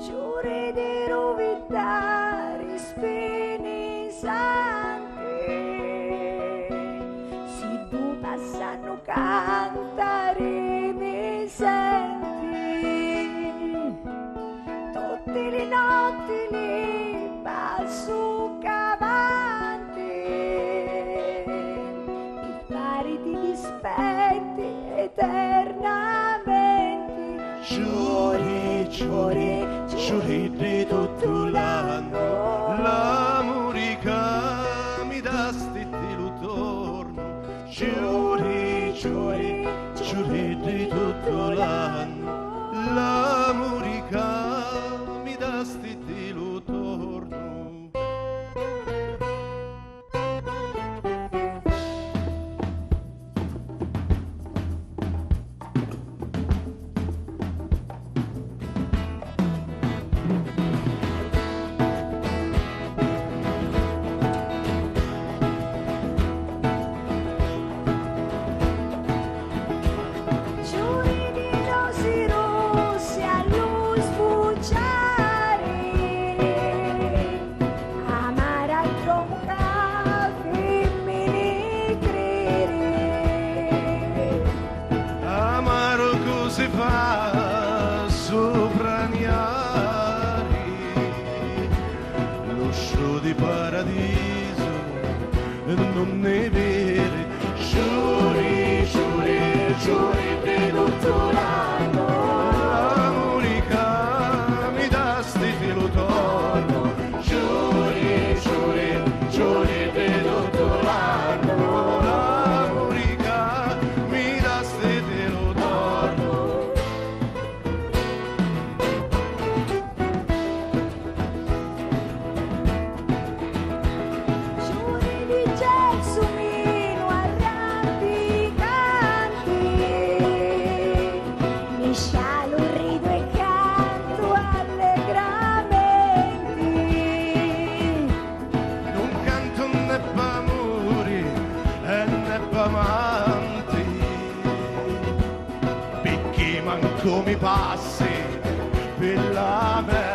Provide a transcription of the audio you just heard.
Giuri di rovitare spini santi, si tu passano cantare mi senti, tutte le notti li passo cavanti, i pari ti dispetti eternamente, giuri, giuri, giuri di tutto l'anno, l'amore che mi dà stittilu torno. Giuri, giuri, giuri di tutto l'anno, l'amore che mi dà stittilu torno. giuri di rosi rossi a lui sbucciare, amare al tronca femmini crere, Amaro così fa sopraniare lo show di paradiso non ne vede. Giuri, giuri, giuri di tutto l'anno, l'amore che mi dà stittilu torno. Giuri, giuri, giuri di tutto l'anno, l'amore che mi dà stittilu torno. giuri di gelsomino arrampicanti, mi scialo, rido e canto allegramente. Non canto né p'amori e né p'amanti, perché manco mi passi per la mente.